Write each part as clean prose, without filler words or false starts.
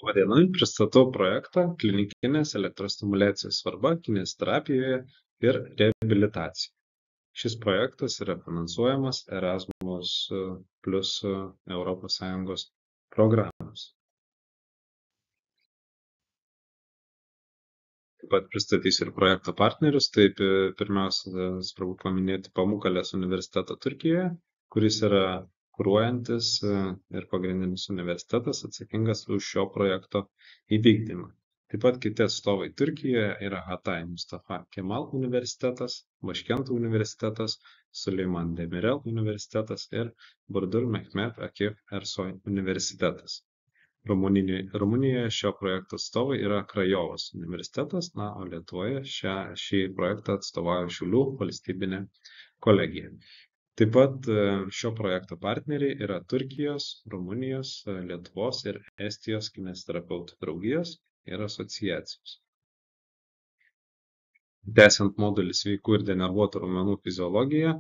Labadiena, pristatau projektą klinikinės elektrostimuliacijos svarba kineziterapijoje ir reabilitacijai. Šis projektas yra finansuojamas Erasmus plus ES programos. Taip pat pristatysiu ir projekto partnerius. Taip, pirmiausia, svarbu paminėti Pamukkale's universitetą Turkijoje, kuris yra kuruojantis ir pagrindinis universitetas atsakingas už šio projekto įvykdymą. Taip pat kiti atstovai Turkijoje yra Hatay Mustafa Kemal universitetas, Başkent universitetas, Süleyman Demirel universitetas ir Burdur Mehmet Akif Ersoy universitetas. Rumunijoje šio projekto atstovai yra Krajovos universitetas, o Lietuvoje šį projektą atstovauja Šiaulių valstybinė kolegija. Taip pat šio projekto partneriai yra Turkijos, Rumunijos, Lietuvos ir Estijos kineziterapeutų draugijos ir asociacijos. Tęsiant modulį sveikų ir denervuotų raumenų fiziologiją,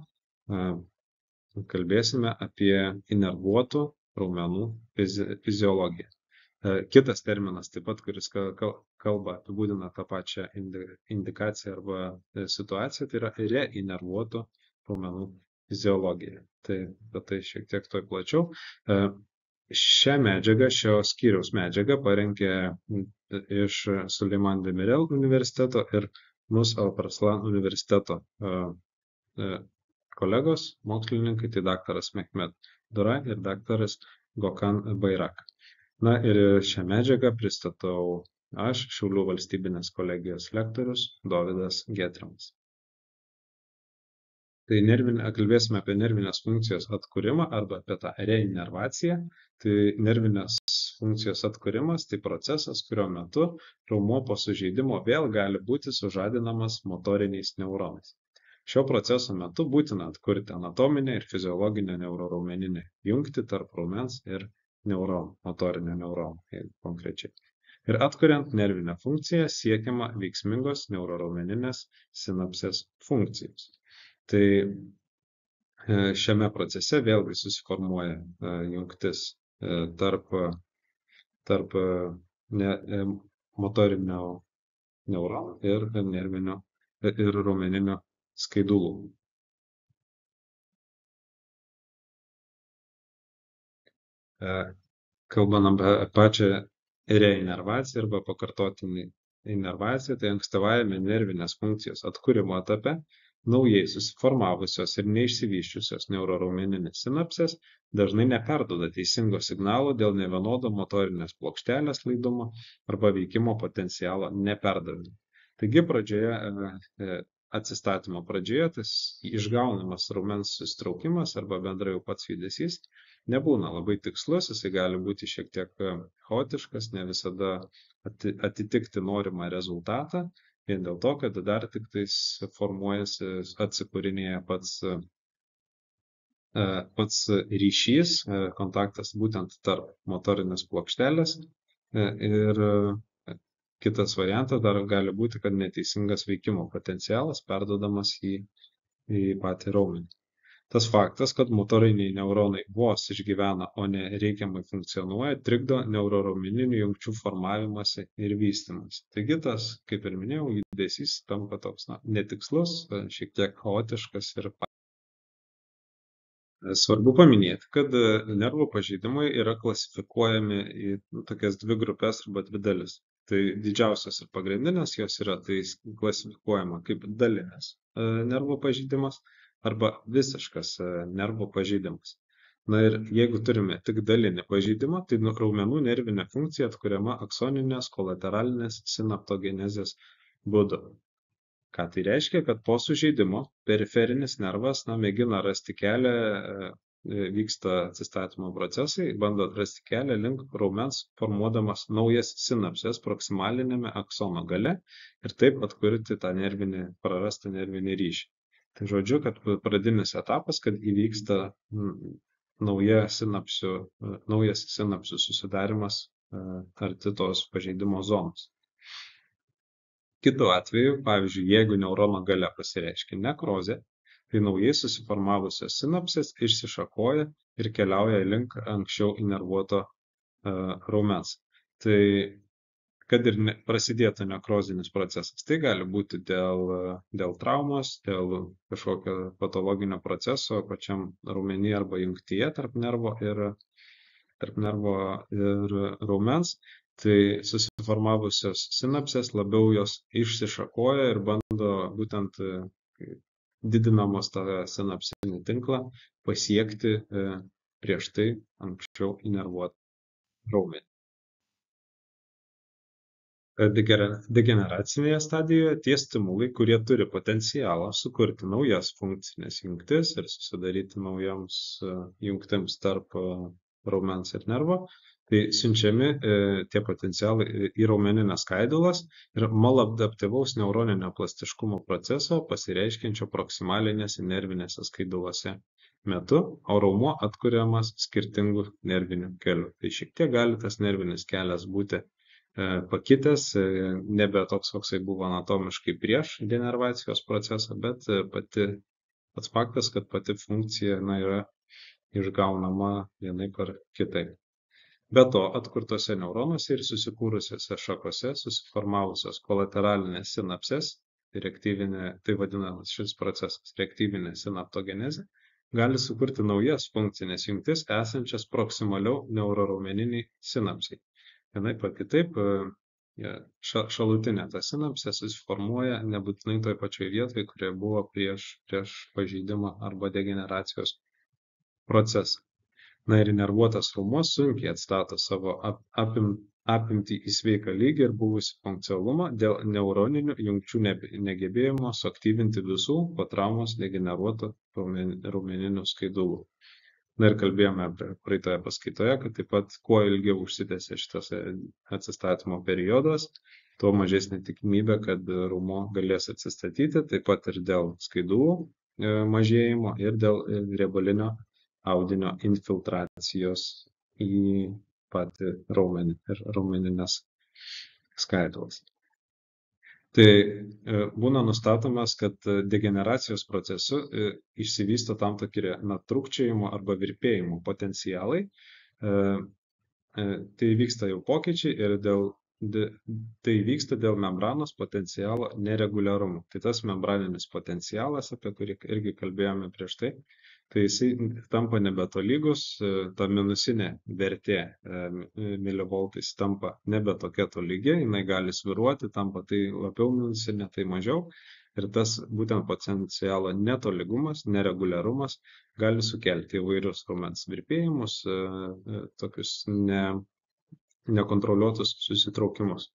kalbėsime apie inervuotų raumenų fiziologiją. Kitas terminas taip pat, kuris apibūdina tą pačią indikaciją arba situaciją, tai yra reinervuotų raumenų fiziologija. Tai šiek tiek toj plačiau. Šią medžiagą, šio skyriaus medžiagą parengė iš Süleyman Demirel universiteto ir Mus Alparslan universiteto kolegos, mokslininkai, tai daktaras Mehmet Duray ir daktaras Gökhan Bayrak. Ir šią medžiagą pristatau aš, Šiaulių valstybinės kolegijos lektorius Dovydas Getrimas. Tai kalbėsime apie nervinės funkcijos atkūrimą arba apie tą reinervaciją. Tai nervinės funkcijos atkūrimas tai procesas, kurio metu raumuo po sužeidimo vėl gali būti sužadinamas motoriniais neuronais. Šio proceso metu būtina atkurti anatominę ir fiziologinę neuroraumeninę jungtį tarp raumens ir neuronų, motorinio neurono konkrečiai. Ir atkuriant nervinę funkciją siekiama veiksmingos neuroraumeninės sinapsės funkcijos. Tai šiame procese vėlgi susiformuoja jungtis tarp motorinio neurono ir nervinio ir raumeninio skaidulų. Kalbant apie pačią reinervaciją arba pakartotinį inervaciją, tai ankstyvajame nervinės funkcijos atkūrimo etape naujai susiformavusios ir neišsivysčiusios neuroraumeninės sinapsės dažnai neperduoda teisingo signalo dėl nevienodo motorinės plokštelės laidumo arba veikimo potencialo neperdavimo. Taigi atsistatymo pradžioje tas išgaunamas raumens susitraukimas arba bendrai jau pats judesys nebūna labai tikslus, jisai gali būti šiek tiek chaotiškas, ne visada atitikti norimą rezultatą, vien dėl to, kad dar tik tais formuojasi, atsikūrinėja pats ryšys, kontaktas būtent tarp motorinės plokštelės ir kitas variantas dar gali būti, kad neteisingas veikimo potencialas perduodamas į patį raumenį. Tas faktas, kad motoriniai neuronai vos išgyvena, o ne reikiamai funkcionuoja, trikdo neuroraumeninių jungčių formavimąsi ir vystymąsi. Taigi tas, kaip ir minėjau, judesys tampa toks netikslus, šiek tiek chaotiškas ir svarbu paminėti, kad nervų pažeidimai yra klasifikuojami į tokias dvi grupės arba dvi dalis. Tai didžiausios ir pagrindinės jos yra klasifikuojama kaip dalinis nervų pažeidimas arba visiškas nervų pažeidimas. Ir jeigu turime tik dalinį pažeidimą, tai raumenų nervinė funkcija atkuriama aksoninės kolateralinės sinaptogenezės būdu. Ką tai reiškia, kad po sužeidimo periferinis nervas mėgina rasti kelią, vyksta atsistatymo procesai, bando atrasti kelią link raumens, formuodamas naujas sinapses proksimalinėme aksono gale ir taip atkurti tą prarastą nervinį ryšį. Tai žodžiu, kad pradinis etapas, kad įvyksta naujas sinapsių susidarimas arti tos pažeidimo zonos. Kitu atveju, pavyzdžiui, jeigu neurono gale pasireiškia nekrozė, tai naujai susiformavusios sinapsės išsišakoja ir keliauja link anksčiau inervuoto raumens. Tai kad ir prasidėtų nekrozinis procesas. Tai gali būti dėl traumos, dėl kažkokio patologinio proceso pačiam raumeny arba jungtyje tarp nervo ir raumens. Tai susiformavusios sinapsės labiau jos išsišakoja ir bando būtent didinamos tą sinapsinį tinklą pasiekti prieš tai anksčiau įnervuotą raumenį. Degeneracinėje stadijoje tie stimulai, kurie turi potencialą sukurti naujas funkcinės jungtis ir susidaryti naujoms jungtims tarp raumens ir nervo, tai siunčiami tie potencialai į raumeninės skaidulas ir maladaptyvaus neuroninio plastiškumo proceso pasireiškiančio proksimalinėse nervinėse skaidulose metu, o raumuo atkuriamas skirtingų nervinių kelių. Tai šiek tiek gali tas nervinis kelias būti pakitęs, nebe toks, koksai buvo anatomiškai prieš denervacijos procesą, bet pats faktas, kad pati funkcija yra išgaunama vienaip ar kitaip. Be to, atkurtose neuronuose ir susikūrusiose šakose susiformavusios kolateralinės sinapsės, tai vadinamas šis procesas reaktyvinė sinaptogenezė, gali sukurti naujas funkcinės jungtis esančias proksimaliau neuroraumeniniai sinapsiai. Vienaip ar kitaip, šalutinė ta sinapsė susiformuoja nebūtinai toje pačioje vietoje, kurioje buvo prieš pažeidimą arba degeneracijos procesą. Na ir nervuotas raumuo sunkiai atstato savo apimtį į sveiką lygį ir buvusį funkcionalumą dėl neuroninių jungčių negebėjimo suaktyvinti visų po traumos degeneruotų raumeninių skaidulų. Na ir kalbėjome praeitoje paskaitoje, kad taip pat kuo ilgiau užsitęsia šitas atsistatymo periodas, tuo mažesnė tikimybė, kad raumuo galės atsistatyti, taip pat ir dėl skaidulų mažėjimo ir dėl riebalinio audinio infiltracijos į patį raumenį ir raumeninės skaidulas. Tai būna nustatomas, kad degeneracijos procesu išsivysto tam tikri trūkčiojimo arba virpėjimo potencialai. Tai vyksta jau pokyčiai ir tai vyksta dėl membranos potencialo nereguliarumų. Tai tas membraninis potencialas, apie kurį irgi kalbėjome prieš tai jisai tampa nebetolygus, ta minusinė vertė milivoltais tampa nebe tokia tolygi, jinai gali svyruoti, tampa tai labiau minusinė, tai mažiau. Ir tas būtent potencialo netolygumas, nereguliarumas gali sukelti įvairius raumens virpėjimus, tokius nekontroliuotus susitraukimus.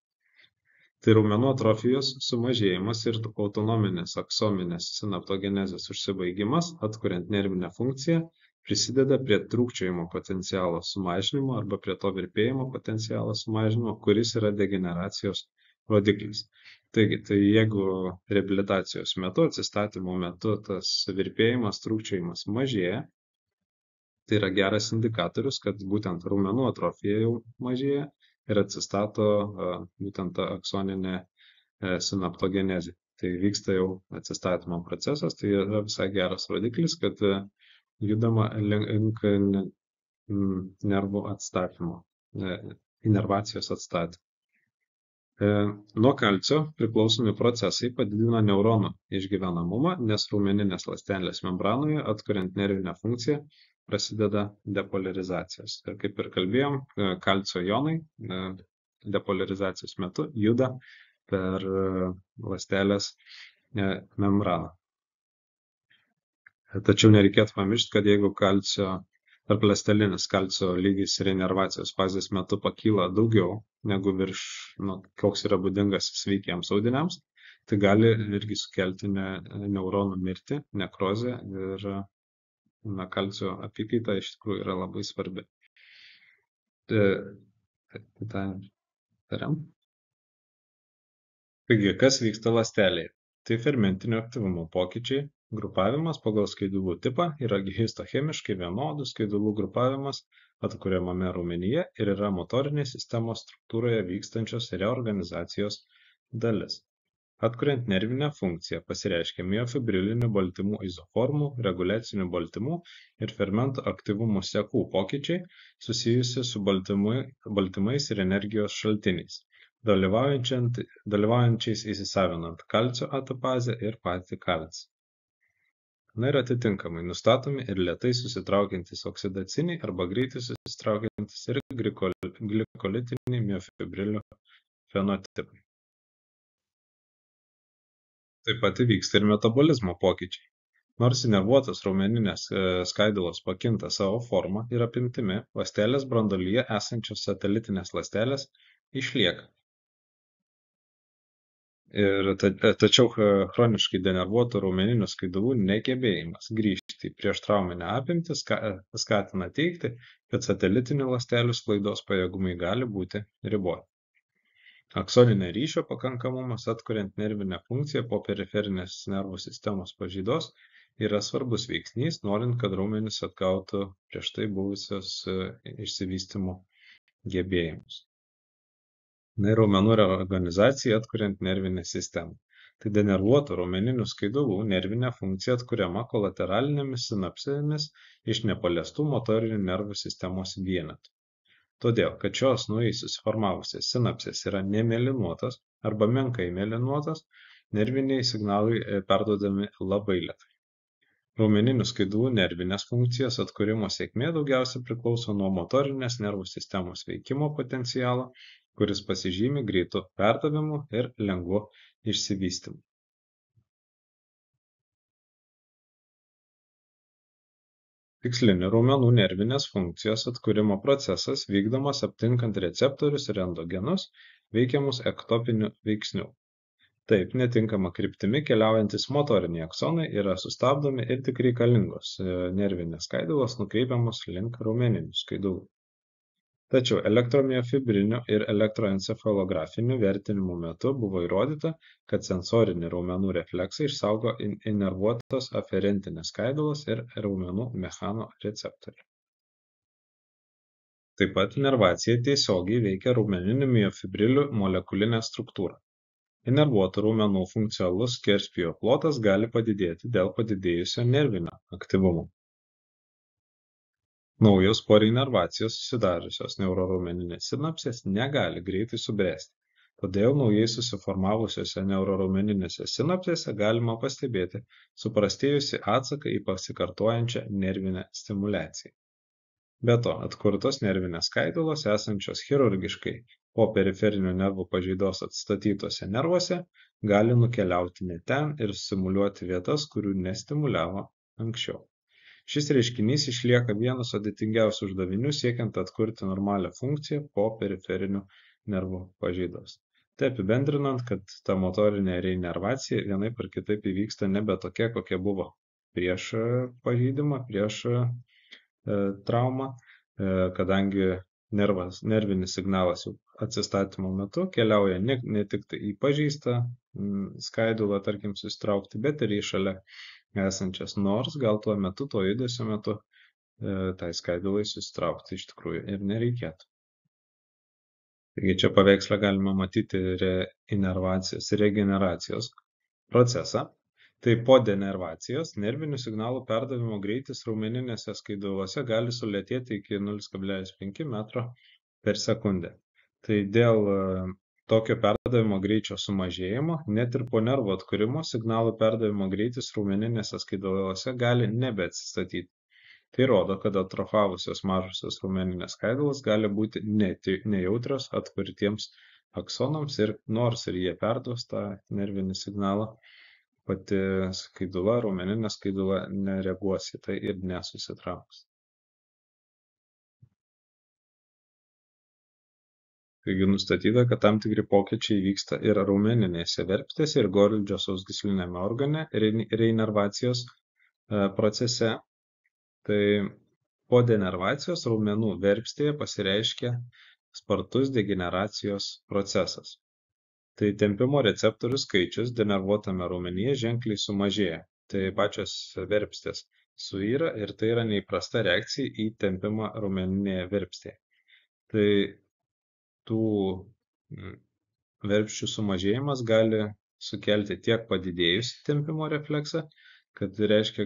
Tai raumenų atrofijos sumažėjimas ir autonominės aksominės sinaptogenezės užsibaigimas, atkuriant nervinę funkciją, prisideda prie trūkčiojimo potencialo sumažinimo arba prie to virpėjimo potencialo sumažinimo, kuris yra degeneracijos rodiklis. Taigi, tai jeigu reabilitacijos metu, atsistatymo metu tas virpėjimas, trūkčiojimas mažėja, tai yra geras indikatorius, kad būtent raumenų atrofija jau mažėja ir atsistato būtent ta aksoninė sinaptogenezė. Tai vyksta jau atsistatymo procesas, tai yra visai geras rodiklis, kad judama link nervų atstatymo, inervacijos atstatymo. Nuo kalcio priklausomi procesai padidina neuronų išgyvenamumą, nes raumeninės ląstelės membranoje, atkuriant nervinę funkciją, prasideda depolarizacijos. Ir kaip ir kalbėjom, kalcio jonai depolarizacijos metu juda per ląstelės membraną. Tačiau nereikėtų pamiršti, kad jeigu tarpląstelinis kalcio lygis reinervacijos fazės metu pakyla daugiau negu virš, koks yra būdingas sveikiems audiniams, tai gali irgi sukelti neuronų mirtį, nekrozę ir kalcio apykaita iš tikrųjų yra labai svarbi. Taigi, kas vyksta ląstelėje? Tai fermentinio aktyvumo pokyčiai, grupavimas pagal skaidulų tipą yra histochemiškai vienodų skaidulų grupavimas atkuriamame raumenyje ir yra motorinės sistemos struktūroje vykstančios reorganizacijos dalis. Atkuriant nervinę funkciją pasireiškia miofibrilinių baltymų izoformų, reguliacinių baltymų ir fermentų aktyvumo sekų pokyčiai susijusi su baltymais ir energijos šaltiniais, dalyvaujančiais įsisavinant kalcio ATPazę ir patį kalcį. Na ir atitinkamai nustatomi ir lėtai susitraukiantys oksidaciniai arba greitai susitraukiantys ir glikolitiniai miofibrilių fenotipai. Taip pat įvyksta ir metabolizmo pokyčiai. Nors įnervuotos raumeninės skaidulos pakinta savo forma ir apimtimi, ląstelės branduolyje esančios satelitinės ląstelės išlieka. Tačiau chroniškai denervuotų raumeninių skaidulų negebėjimas grįžti į prieštrauminę apimtį skatina teigti, kad satelitinių ląstelių sklaidos pajėgumai gali būti riboti. Aksoninio ryšio pakankamumas atkuriant nervinę funkciją po periferinės nervų sistemos pažeidos yra svarbus veiksnys, norint, kad raumenys atgautų prieš tai buvusios išsivystymo gebėjimus. Na ir raumenų reorganizacija atkuriant nervinę sistemą. Tai denervuotų raumeninių skaidulų nervinė funkcija atkuriama kolateralinėmis sinapsėmis iš nepaliestų motorinių nervų sistemos vienetų. Todėl, kad šios naujai susiformavusios sinapsės yra nemėlynuotos arba menkai mėlynuotos, nerviniai signalai perduodami labai lėtai. Raumeninių skaidulų nervinės funkcijos atkūrimo sėkmė daugiausia priklauso nuo motorinės nervų sistemos veikimo potencialo, kuris pasižymi greitu perdavimu ir lengvu išsivystymu. Tikslinių raumenų nervinės funkcijos atkūrimo procesas vykdomas aptinkant receptorius ir endogenus veikiamus ektopinių veiksnių. Taip, netinkama kryptimi keliaujantys motoriniai aksonai yra sustabdomi ir tik reikalingos nervinės skaidulos nukreipiamos link raumeninių skaidulų. Tačiau elektromiofibrinių ir elektroencefalografinių vertinimų metu buvo įrodyta, kad sensorinį raumenų refleksą išsaugo inervuotos aferentinės skaidulos ir raumenų mechanoreceptoriai. Taip pat inervacija tiesiogiai veikia raumeninių miofibrilių molekulinę struktūrą. Inervuotų raumenų funkcionalus skerspjūvio plotas gali padidėti dėl padidėjusio nervinio aktyvumo. Naujos po reinervacijos susidariusios neuroraumeninės sinapsės negali greitai subręsti, todėl naujai susiformavusiose neuroraumeninėse sinapsėse galima pastebėti suprastėjusį atsaką į pasikartojančią nervinę stimuliaciją. Be to, atkurtos nervinės skaidulos esančios chirurgiškai po periferinių nervų pažeidos atstatytose nervuose gali nukeliauti ne ten ir stimuliuoti vietas, kurių nestimuliavo anksčiau. Šis reiškinys išlieka vienu sudėtingiausių uždavinių siekiant atkurti normalią funkciją po periferinių nervų pažeidos. Tai apibendrinant, kad ta motorinė reinervacija vienaip ar kitaip įvyksta nebe tokia, kokia buvo prieš pažeidimą, prieš traumą, kadangi nervinis signalas jau atsistatymo metu keliauja ne tik tai į pažeistą skaidulą, tarkim, susitraukti, bet ir į šalia esančias, nors gal tuo metu, to judesio metu, tai skaidulai susitraukti iš tikrųjų ir nereikėtų. Taigi čia paveiksle galima matyti reinervacijos ir regeneracijos procesą. Tai po denervacijos nervinių signalų perdavimo greitis raumeninėse skaiduluose gali sulėtėti iki 0,5 metro per sekundę. Tai dėl tokio perdavimo greičio sumažėjimo, net ir po nervo atkūrimo signalų perdavimo greitis raumeninėse skaiduluose gali nebeatsistatyti. Tai rodo, kad atrofavusios mažosios raumeninės skaidulos gali būti nejautrios atkurtiems aksonams ir nors ir jie perduos tą nervinį signalą, pati skaidula, raumeninė skaidula nereaguos į tai ir nesusitrauks. Taigi nustatyta, kad tam tikri pokyčiai vyksta ir raumeninėse verpstėse ir Golgio sausgysliniame organe reinervacijos procese. Tai po denervacijos raumenų verpstėje pasireiškia spartus degeneracijos procesas. Tai tempimo receptorių skaičius denervuotame raumenyje ženkliai sumažėja. Tai pačios verpstės suyra ir tai yra neįprasta reakcija į tempimą raumeninėje verpstėje. Tai tų verpsčių sumažėjimas gali sukelti tiek padidėjusį tempimo refleksą, kad reiškia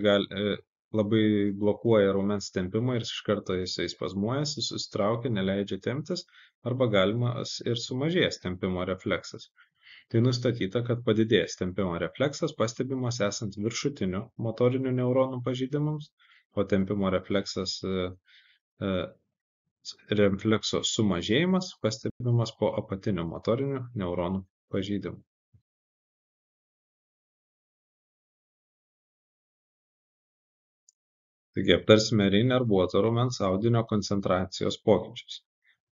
labai blokuoja raumens tempimą ir iš karto jisai spazmuojasi, susitraukia, neleidžia temptis, arba galimas ir sumažėjęs tempimo refleksas. Tai nustatyta, kad padidėjęs tempimo refleksas pastebimas esant viršutinių motorinių neuronų pažeidimams, o tempimo reflekso sumažėjimas pastebimas po apatinių motorinių neuronų pažeidimų. Taigi aptarsime reinervuoto raumens audinio koncentracijos pokyčius.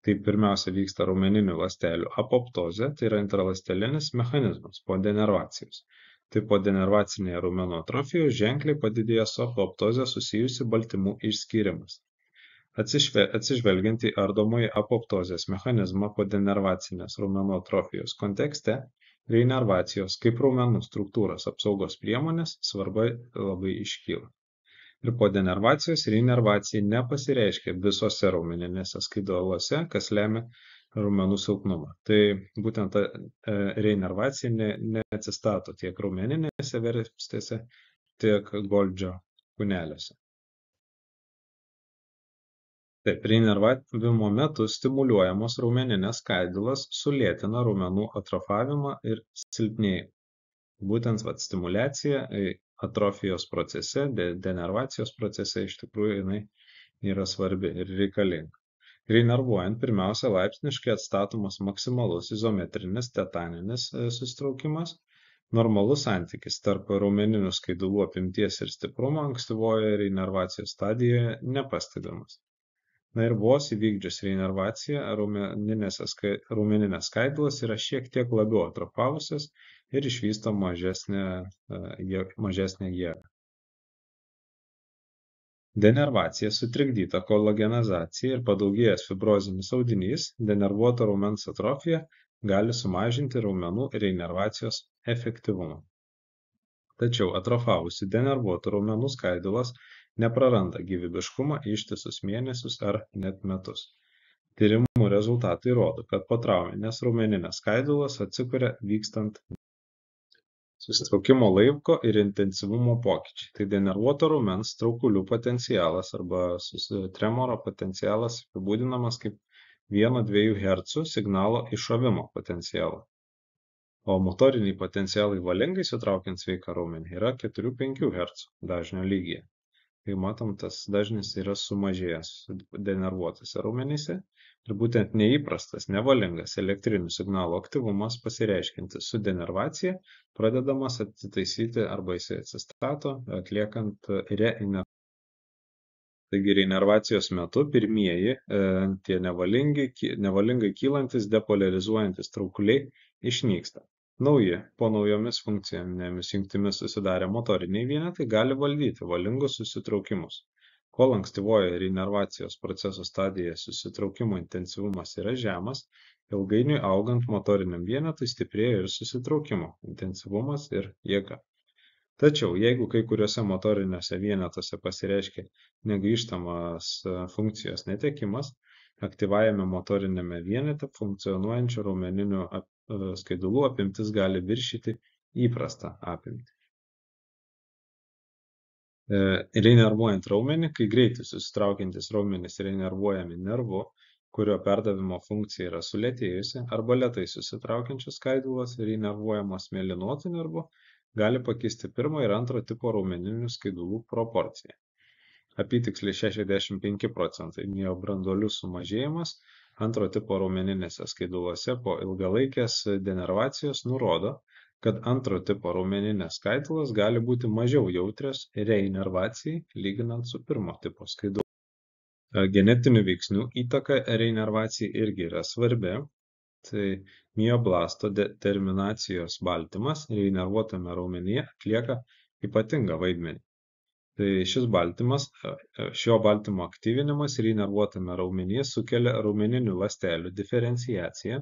Tai pirmiausia vyksta raumeninių ląstelių apoptozė, tai yra intraląstelinis mechanizmas po denervacijos. Tai po denervacinėje raumenų atrofijoje ženkliai padidėja su apoptoze susijusi baltymų išskyrimas. Atsižvelgiant į ardomąjį apoptozės mechanizmą po denervacinės raumenų atrofijos kontekste, reinervacijos kaip raumenų struktūros apsaugos priemonės svarba labai iškyla. Ir po denervacijos reinervacija nepasireiškia visose raumeninėse skaiduoluose, kas lemia raumenų silpnumą. Tai būtent ta reinervacija neatsistato tiek raumeninėse verstėse, tiek Goldžio kūneliuose. Taip, reinervavimo metu stimuliuojamos raumeninės skaidulos sulėtina raumenų atrofavimą ir silpnėjimą. Būtent stimuliacija atrofijos procese, denervacijos procese iš tikrųjų jinai yra svarbi ir reikalinga. Reinervuojant, pirmiausia, laipsniškai atstatomas maksimalus izometrinis tetaninis susitraukimas. Normalus santykis tarp raumeninių skaidulų apimties ir stiprumo ankstyvojoje reinervacijos stadijoje nepastebimas. Na ir vos įvykdžius reinervaciją, raumeninės skaidulos yra šiek tiek labiau atrofavusios ir išvysto mažesnę jėgą. Denervacija sutrikdyta kolagenizacija ir padaugėjęs fibrozinis audinys, denervuoto raumens atrofija gali sumažinti raumenų reinervacijos efektyvumą. Tačiau atrofavusi denervuotų raumenų skaidulos nepraranda gyvybiškumą ištisus mėnesius ar net metus. Tyrimų rezultatai rodo, kad potrauminės raumeninės skaidulos atsikuria vykstant susitraukimo laiko ir intensyvumo pokyčiai. Tai denervuoto raumens traukulių potencialas arba tremoro potencialas apibūdinamas kaip 1–2 Hz signalo iššovimo potencialą. O motoriniai potencialai valingai sutraukiant sveiką raumenį yra 4–5 Hz dažnio lygyje. Kai matom, tas dažnis yra sumažėjęs denervuotose raumenyse ir būtent neįprastas, nevalingas elektrinių signalų aktyvumas pasireiškiantis su denervacija pradedamas atitaisyti arba jisai atsistato atliekant reinervaciją. Taigi reinervacijos metu pirmieji tie nevalingai kylantis depolarizuojantis traukuliai išnyksta. Nauji, po naujomis funkcinėmis jungtimis susidarę motoriniai vienetai gali valdyti valingus susitraukimus. Kol ankstyvojoje reinervacijos proceso stadijoje susitraukimo intensyvumas yra žemas, ilgainiui augant motoriniam vienetui stiprėja ir susitraukimo intensyvumas ir jėga. Tačiau, jeigu kai kuriuose motoriniuose vienetuose pasireiškia negrįžtamas funkcijos netekimas, aktyvajame motoriniame vienete funkcionuojančių raumeninių skaidulų apimtis gali viršyti įprastą apimtį. Reinervuojant raumenį, kai greitai susitraukiantis raumenys reinervuojami nervu, kurio perdavimo funkcija yra sulėtėjusi, arba lėtai susitraukiančios skaidulos reinervuojamos mėlynuotu nervu, gali pakisti pirmo ir antro tipo raumeninių skaidulų proporciją. Apytiksliai 65% miobranduolių sumažėjimas antro tipo raumeninėse skaiduluose po ilgalaikės denervacijos nurodo, kad antro tipo raumeninės skaidulos gali būti mažiau jautrios reinervacijai lyginant su pirmo tipo skaidulu. Genetinių veiksnių įtaka reinervacijai irgi yra svarbi. Tai mioblasto terminacijos baltymas reinervuotame raumenyje atlieka ypatingą vaidmenį. Tai šio baltymo aktyvinimas reinervuotame raumenyje sukelia raumeninių ląstelių diferenciaciją,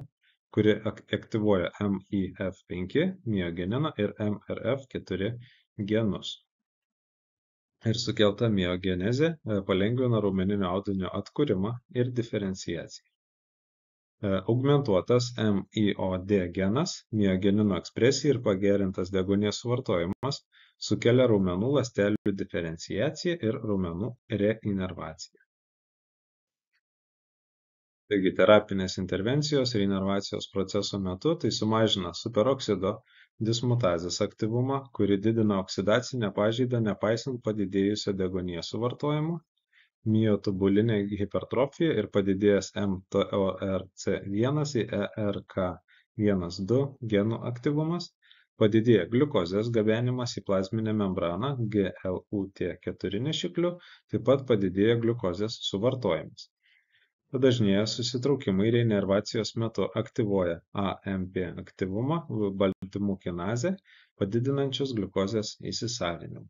kuri aktyvuoja MIF5 miogeniną ir MRF4 genus. Ir sukelta miogenezė palengvina raumeninio audinio atkūrimą ir diferenciaciją. Augmentuotas MIOD genas, miogenino ekspresija ir pagerintas deguonies suvartojimas sukelia raumenų ląstelių diferenciaciją ir raumenų reinervaciją. Taigi terapinės intervencijos reinervacijos proceso metu tai sumažina superoksido dismutazės aktyvumą, kuri didina oksidacinę pažeidą nepaisant padidėjusio deguonies suvartojimo, miotubulinė hipertrofija ir padidėjęs mTORC1 į ERK1-2 genų aktyvumas, padidėja gliukozės gabenimas į plazminę membraną GLUT4 nešikliu, taip pat padidėja gliukozės suvartojimas. Padažnėję susitraukimai reinervacijos metu aktyvuoja AMP aktyvumą, baltymų kinazę, padidinančius gliukozės įsisavinimą.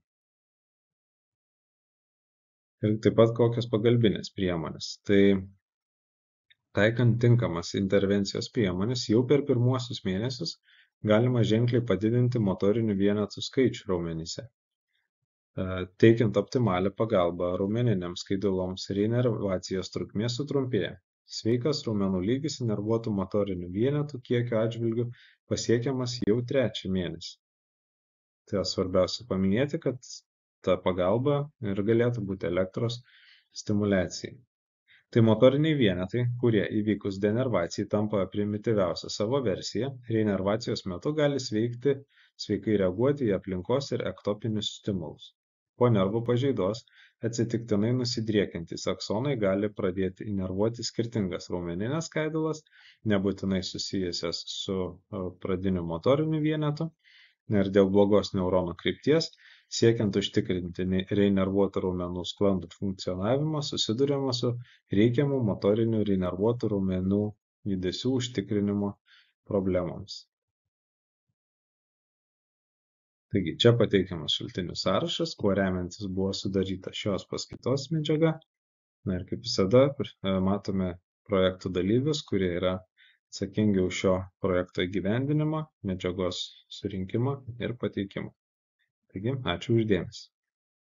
Ir taip pat kokios pagalbinės priemonės. Tai taikant tinkamas intervencijos priemonės, jau per pirmuosius mėnesius galima ženkliai padidinti motorinių vienetų skaičių raumenyse. Teikiant optimalią pagalbą raumeniniams skaiduloms reinervacijos trukmė sutrumpėja. Sveikas raumenų lygis inervuotų motorinių vienetų kiekio atžvilgiu pasiekiamas jau 3 mėnesį. Tai svarbiausia paminėti, kad ta pagalba ir galėtų būti elektros stimuliacijai. Tai motoriniai vienetai, kurie įvykus denervacijai tampa primityviausia savo versija, reinervacijos metu gali sveikai reaguoti į aplinkos ir ektopinius stimulus. Po nervų pažeidos atsitiktinai nusidriekiantys aksonai gali pradėti inervuoti skirtingas raumenines skaidulas, nebūtinai susijusias su pradiniu motoriniu vienetu, ir dėl blogos neuronų krypties, siekiant užtikrinti reinervuotų raumenų sklandų funkcionavimą, susiduriama su reikiamų motorinių reinervuotų raumenų judesių užtikrinimo problemomis. Taigi čia pateikiamas šaltinių sąrašas, kuo remiantis buvo sudaryta šios paskaitos medžiaga. Na ir kaip visada matome projektų dalyvius, kurie yra atsakingi už šio projekto įgyvendinimą, medžiagos surinkimą ir pateikimą. Taigi, ačiū už dėmesį.